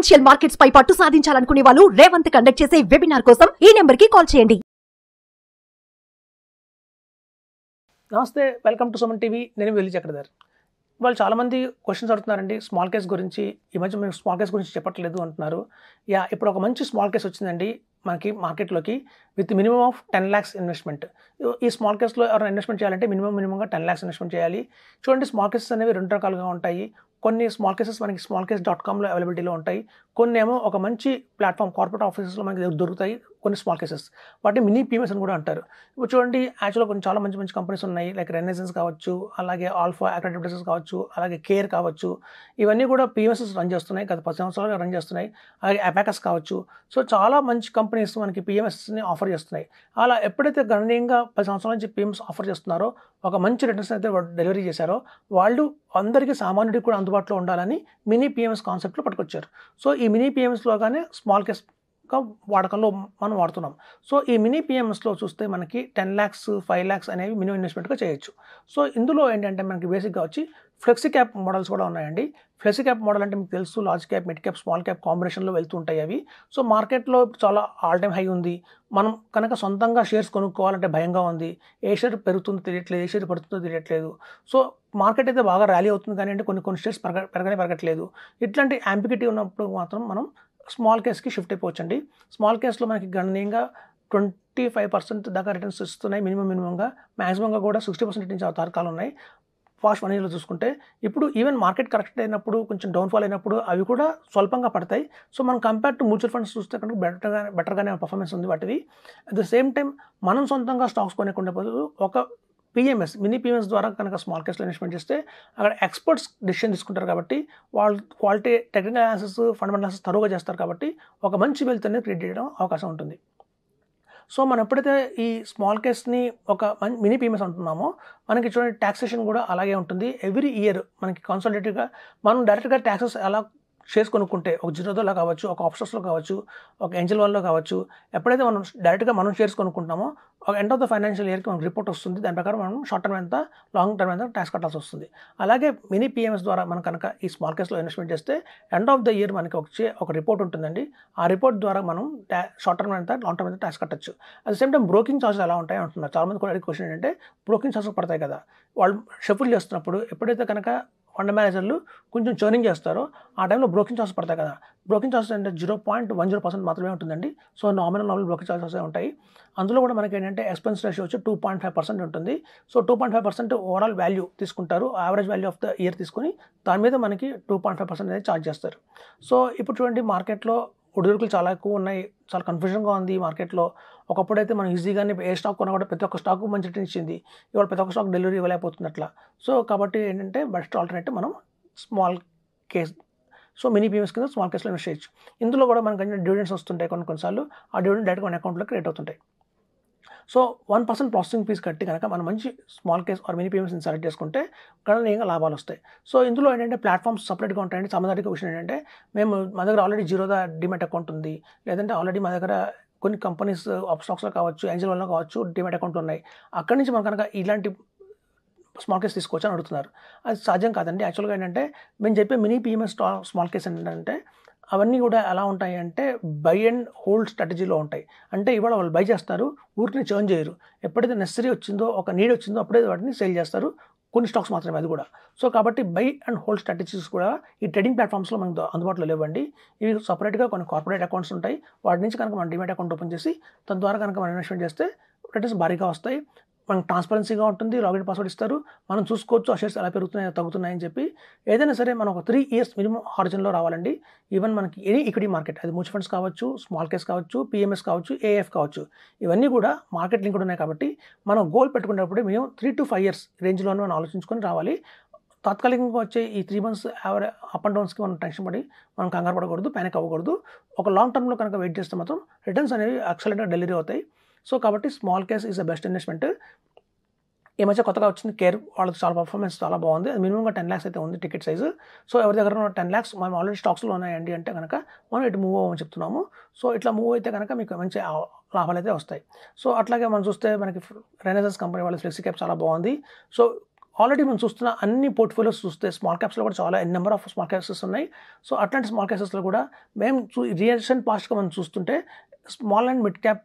Financial markets పై పట్టు సాధించాలనుకునే వాళ్ళు Revanth conduct చేసే వెబినార్ కోసం ఈ నెంబర్ కి కాల్ చేయండి. నమస్తే, వెల్కమ్ టు సుమన్ టీవీ. నేను వెల్లి చక్రధర్. వాళ్ళు చాలామంది క్వశ్చన్స్ అడుగుతున్నారండి స్మాల్ కేస్ గురించి. ఈ మధ్య మేము స్మాల్ కేస్ గురించి చెప్పట్లేదు అంటున్నారు. ఇప్పుడు ఒక మంచి స్మాల్ కేస్ వచ్చిందండి మనకి మార్కెట్లోకి with minimum of 10 lakhs investment. ఈ స్మాల్ కేస్లో ఎవరైనా ఇన్వెస్ట్మెంట్ చేయాలంటే మినిమంగా 10 lakhs ఇన్వెస్ట్మెంట్ చేయాలి. చూడండి, స్మాల్ కేసెస్ అనేవి రెండు రకాలుగా ఉంటాయి. కొన్ని స్మాల్ కేసెస్ మనకి smallcase.comలో అవైలబిలిటీలో ఉంటాయి. కొన్ని ఏమో ఒక మంచి ప్లాట్ఫామ్ కార్పొరేట్ ఆఫీసెస్లో మనకి దొరుకుతాయి కొన్ని స్మాల్ కేసెస్. వాటిని మినీ పీఎంఎస్ అని కూడా అంటారు. ఇప్పుడు చూడండి, యాక్చువల్గా కొన్ని చాలా మంచి మంచి కంపెనీస్ ఉన్నాయి. లైక్ రెనెసెన్స్ కావచ్చు, అలాగే ఆల్ఫా అక్రెడిటేషన్స్ కావచ్చు, అలాగే కేర్ కావచ్చు. ఇవన్నీ కూడా పీఎంఎస్ రన్ చేస్తున్నాయి, గత 10 సంవత్సరాలుగా రన్ చేస్తున్నాయి. అలాగే అబాకస్ కావచ్చు. సో చాలా మంచి కంపెనీస్ మనకి పీఎంఎస్ని ఆఫర్ చేస్తున్నాయి. అలా ఎప్పుడైతే గణనీయంగా 10 సంవత్సరాల నుంచి పీఎంఎస్ ఆఫర్ చేస్తున్నారో, ఒక మంచి రిటర్న్స్ అయితే డెలివరీ చేశారో, వాళ్ళు అందరికీ సామాన్యుడికి కూడా అందుబాటులో ఉండాలని మినీ పీఎంఎస్ కాన్సెప్ట్లో పట్టుకొచ్చారు. సో ఈ మినీ పీఎంఎస్లోగానే స్మాల్ కేస్ వాడకంలో మనం వాడుతున్నాం. సో ఈ మినీ పీఎంఎస్లో చూస్తే మనకి 10 lakhs 5 lakhs అనేవి మినిమం ఇన్వెస్ట్మెంట్గా చేయొచ్చు. సో ఇందులో ఏంటంటే మనకి బేసిక్గా వచ్చి ఫ్లెక్సీ క్యాప్ మోడల్స్ కూడా ఉన్నాయండి. ఫ్లెక్సీ క్యాప్ మోడల్ అంటే మీకు తెలుసు, large cap, mid cap, small cap కాంబినేషన్లో వెళ్తూ ఉంటాయి అవి. సో మార్కెట్లో చాలా ఆల్ టైమ్ హై ఉంది. మనం కనుక సొంతంగా షేర్స్ కొనుక్కోవాలంటే భయంగా ఉంది. ఏ షేర్ పెరుగుతుందో తెలియట్లేదు, ఏ షేర్ పడుతుందో తెలియట్లేదు. సో మార్కెట్ అయితే బాగా ర్యాలీ అవుతుంది, కానీ అంటే కొన్ని షేర్స్ పెరగట్లేదు. ఇట్లాంటి యాంబిగిటీ ఉన్నప్పుడు మాత్రం మనం స్మాల్ కేస్కి షిఫ్ట్ అయిపోవచ్చండి. స్మాల్ కేస్లో మనకి గణనీయంగా 25% దాకా రిటర్న్స్ ఇస్తున్నాయి. మినిమంగా మ్యాక్సిమంగా కూడా 60% నుంచి తారకాలు ఉన్నాయి. ఫాస్ట్ 1 yearలో చూసుకుంటే ఇప్పుడు ఈవెన్ మార్కెట్ కరెక్ట్ అయినప్పుడు, కొంచెం డౌన్ఫాల్ అయినప్పుడు అవి కూడా స్వల్పంగా పడతాయి. సో మనం కంపేర్ టు మ్యూచువల్ ఫండ్స్ చూస్తే కనుక బెటర్గానే పర్ఫార్మెన్స్ ఉంది వాటివి. అట్ ద సేమ్ టైం మనం సొంతంగా స్టాక్స్ కొనకుండా బదులు ఒక పీఎంఎస్, మినీ పీఎంఎస్ ద్వారా కనుక స్మాల్ కేస్లో ఇన్వెస్ట్మెంట్ చేస్తే అక్కడ ఎక్స్పర్ట్స్ డిసిషన్ తీసుకుంటారు కాబట్టి, వాళ్ళు quality technical analysis, fundamental analysis తరువుగా చేస్తారు కాబట్టి ఒక మంచి వెల్త్ అనేది క్రియేట్ చేయడం అవకాశం ఉంటుంది. సో మనం ఎప్పుడైతే ఈ స్మాల్ కేస్ని ఒక మినీ పీఎంఎస్ అంటున్నామో, మనకి చూడండి ట్యాక్సేషన్ కూడా అలాగే ఉంటుంది. ఎవ్రీ ఇయర్ మనకి కన్సాలిడేటెడ్గా మనం డైరెక్ట్గా ట్యాక్సెస్ ఎలా షేర్స్ కొనుక్కుంటే, ఒక జిరోదాలో కావచ్చు, ఒక ఆప్షన్స్లో కావచ్చు, ఒక ఏంజల్ వన్లో కావచ్చు, ఎప్పుడైతే మనం డైరెక్ట్గా మనం షేర్స్ కొనుక్కుంటామో, ఒక ఎండ్ ఆఫ్ ద ఫైనాన్షియల్ ఇయర్కి మనకు రిపోర్ట్ వస్తుంది. దాని ప్రకారం మనం షార్ట్ టర్మ్ ఎంత, లాంగ్ టర్మ్ ఎంత ట్యాక్స్ కట్టాల్సి వస్తుంది. అలాగే మినీ పీఎంఎస్ ద్వారా మనం కనుక ఈ స్మాల్ కేస్లో ఇన్వెస్ట్మెంట్ చేస్తే ఎండ్ ఆఫ్ ద ఇయర్ మనకి వచ్చే ఒక రిపోర్ట్ ఉంటుందండి. ఆ రిపోర్ట్ ద్వారా మనం షార్ట్ టర్మ్ ఎంత, లాంగ్ టర్మ్ ఎంత ట్యాక్స్ కట్టచ్చు. At the same time broking charges ఎలా ఉంటాయి అంటున్నారు చాలామంది. కూడా అడిగే క్వశ్చన్ ఏంటంటే, బ్రోకింగ్ చార్జెస్ పడతాయి కదా, వాళ్ళు షఫుల్ చేస్తున్నప్పుడు ఎప్పుడైతే కనుక ఫండ్ మేనేజర్లు కొంచెం చర్నింగ్ చేస్తారో ఆ టైంలో బ్రోకింగ్ చార్జెస్ పడతాయి కదా. బ్రోకింగ్ చార్జెస్ అంటే 0.10% మాత్రమే ఉంటుందండి. సో నార్మల్ బ్రోకింగ్ చార్జెస్ ఉంటాయి. అందులో కూడా మనకి ఏంటంటే ఎక్స్పెన్స్ రేషియో వచ్చి 2.5% ఉంటుంది. సో 2.5% ఓవరాల్ వాల్యూ తీసుకుంటారు, average value of the year తీసుకుని దాని మీద మనకి 2.5% అనేది ఛార్జ్ చేస్తారు. సో ఇప్పుడు చూడండి, మార్కెట్లో ఒడిదుడుకులు చాలా ఎక్కువ ఉన్నాయి, చాలా కన్ఫ్యూజన్గా ఉంది మార్కెట్లో. ఒకప్పుడైతే మనం ఈజీగానే ఏ స్టాక్ కొన్నా కూడా ప్రతి ఒక్క స్టాక్ మంచి రిటర్న్ ఇచ్చింది. ఇవాళ ప్రతి ఒక్క స్టాక్ డెలివరీ ఇవ్వలేకపోతుంది అట్లా. సో కాబట్టి ఏంటంటే బెస్ట్ ఆల్టర్నేటివ్ మనం small case, so mini PMS కింద స్మాల్ కేస్లో ఇన్వెస్ట్ చేయొచ్చు. ఇందులో కూడా మనకి డివిడెండ్స్ వస్తుంటాయి కొన్నిసార్లు. ఆ డివిడెండ్ డైరెక్ట్గా మన అకౌంట్లో క్రియేట్ అవుతుంటాయి. సో 1% ప్రాసెసింగ్ ఫీజు కట్టి కనుక మనం మంచి స్మాల్ కేస్ ఆర్ మినీ పీఎంఎస్ని సెలెక్ట్ చేసుకుంటే గణనీయంగా లాభాలు వస్తాయి. సో ఇందులో ఏంటంటే ప్లాట్ఫామ్స్ సపరేట్గా ఉంటాయండి. సామాజిక విషయం ఏంటంటే, మా దగ్గర ఆల్రెడీ జిరోదా డిమెట్ అకౌంట్ ఉంది, లేదంటే ఆల్రెడీ మా దగ్గర కొన్ని కంపెనీస్ స్టాక్స్లో కావచ్చు, ఏంజల్ వన్లో కావచ్చు డిమెట్ అకౌంట్ ఉన్నాయి. అక్కడి నుంచి మనం కనుక ఇలాంటి స్మాల్ కేస్ తీసుకోవచ్చు అని అడుగుతున్నారు. అది సాధ్యం కాదండి. యాక్చువల్గా ఏంటంటే మేము చెప్పే మినీ పీఎంఎస్ స్మాల్ కేస్ ఏంటంటే అవన్నీ కూడా ఎలా ఉంటాయి అంటే బై అండ్ హోల్డ్ స్ట్రాటజీలో ఉంటాయి. అంటే ఇవాళ వాళ్ళు బై చేస్తారు, ఊరికి చర్న్ చేయరు. ఎప్పుడైతే నెసరీ వచ్చిందో, ఒక నీడ్ వచ్చిందో అప్పుడే వాటిని సేల్ చేస్తారు. కొన్ని స్టాక్స్ మాత్రమే అది కూడా. సో కాబట్టి బై అండ్ హోల్డ్ స్ట్రాటజీస్ కూడా ఈ ట్రేడింగ్ ప్లాట్ఫామ్స్లో మనకు అందుబాటులో లేవండి. ఇవి సపరేట్గా కొన్ని కార్పొరేట్ అకౌంట్స్ ఉంటాయి. వాటి నుంచి కనుక మనం డిమాట్ అకౌంట్ ఓపెన్ చేసి దాని ద్వారా కనుక మనం ఇన్వెస్ట్మెంట్ చేస్తే రిటర్న్స్ భారీగా వస్తాయి. మనకు ట్రాన్స్పరెన్సీగా ఉంటుంది. లాగిన్ పాస్వర్డ్ ఇస్తారు, మనం చూసుకోవచ్చు ఆ షేర్స్ ఎలా పెరుగుతున్నాయో తగ్గుతున్నాయని చెప్పి. ఏదైనా సరే మనం ఒక 3 years మినిమం హారిజన్లో రావాలండి. ఈవెన్ మనకి ఎనీ ఈక్విటీ మార్కెట్, అది మ్యూచువల్ ఫండ్స్ కావచ్చు, స్మాల్ కేస్ కావచ్చు, పీఎంఎస్ కావచ్చు, ఏఎఫ్ కావచ్చు, ఇవన్నీ కూడా మార్కెట్ లింక్ ఉన్నాయి కాబట్టి మనం గోల్ పెట్టుకునేటప్పుడు మేము 3 to 5 years రేంజ్లోనే మనం ఆలోచించుకొని రావాలి. తాత్కాలికంగా వచ్చే ఈ 3 months అప్ అండ్ డౌన్స్కి మనం టెన్షన్ పడి మనం కంగారు పడకూడదు, ప్యానిక్ అవ్వకూడదు. ఒక లాంగ్ టర్మ్లో కనుక వెయిట్ చేస్తే మాత్రం రిటర్న్స్ అనేవి ఎక్సలెంట్గా డెలివరీ అవుతాయి. సో కాబట్టి small case is the best investment. ఈ మధ్య కొత్తగా వచ్చింది కేర్, వాళ్ళకి చాలా పర్ఫార్మెన్స్ చాలా బాగుంది. అది మినిమంగా 10 lakhs అయితే ఉంది టికెట్ సైజు. సో ఎవరి దగ్గర 10 lakhs మనం ఆల్రెడీ స్టాక్స్లో ఉన్నాయండి అంటే కనుక మనం ఇటు మూవ్ అవ్వమని చెప్తున్నాము. సో ఇట్లా మూవ్ అయితే కనుక మీకు మంచి లాభాలు అయితే వస్తాయి. సో అట్లాగే మనం చూస్తే మనకి రెనెసెన్స్ కంపెనీ వాళ్ళ ఫ్లెక్సీ క్యాప్ చాలా బాగుంది. సో ఆల్రెడీ మనం చూస్తున్న అన్ని పోర్ట్ఫోలియోస్ చూస్తే స్మాల్ క్యాప్స్లో కూడా చాలా నెంబర్ ఆఫ్ స్మాల్ క్యాప్సెస్ ఉన్నాయి. సో అట్లాంటి స్మాల్ క్యాప్సెస్లో కూడా మేము రీసెంట్ పాస్ట్గా మనం చూస్తుంటే small and mid cap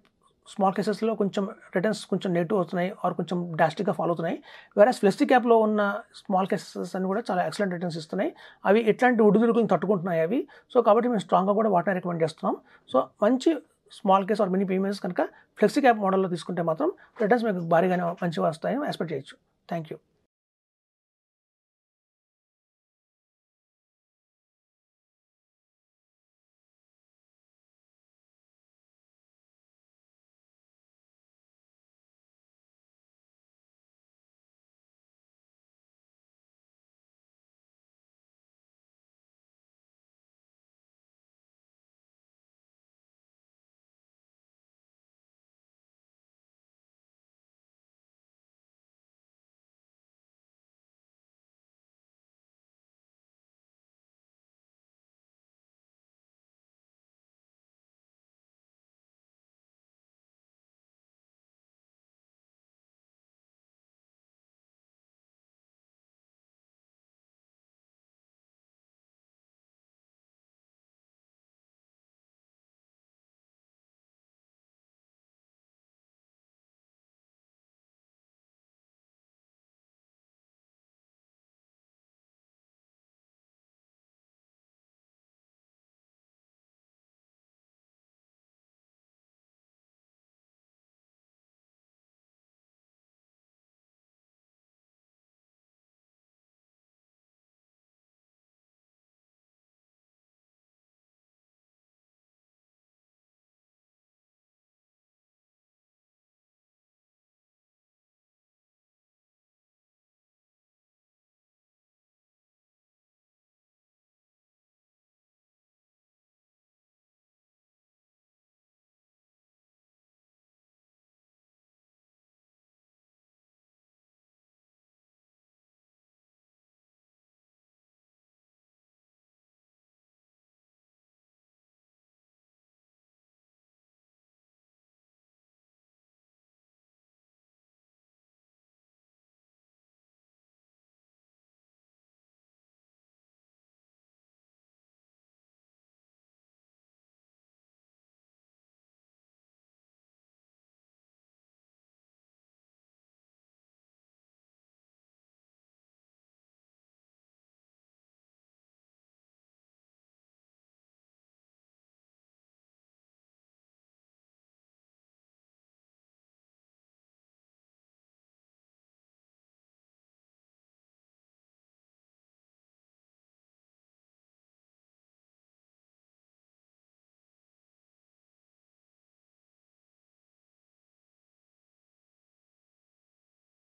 small కేసెస్లో కొంచెం రిటర్న్స్ కొంచెం నెగిటివ్ అవుతున్నాయి ఆర్ కొంచెం డ్రాస్టిక్గా ఫాలో అవుతున్నాయి. వేరేస్ ఫ్లెక్సీ క్యాప్లో ఉన్న స్మాల్ కేసెస్ అని కూడా చాలా ఎక్సలెంట్ రిటర్న్స్ ఇస్తున్నాయి. అవి ఎట్లాంటి ఒడిదుడుకులను తట్టుకుంటున్నాయి అవి. సో కాబట్టి మేము స్ట్రాంగ్గా కూడా వాటిని రికమెండ్ చేస్తున్నాం. సో మంచి small case or mini premiums కనుక ఫ్లెక్సీ క్యాప్ మోడల్లో తీసుకుంటే మాత్రం రిటర్న్స్ మీకు భారీగానే మంచిగా వస్తాయని ఎక్స్పెక్ట్ చేయొచ్చు. Thank you.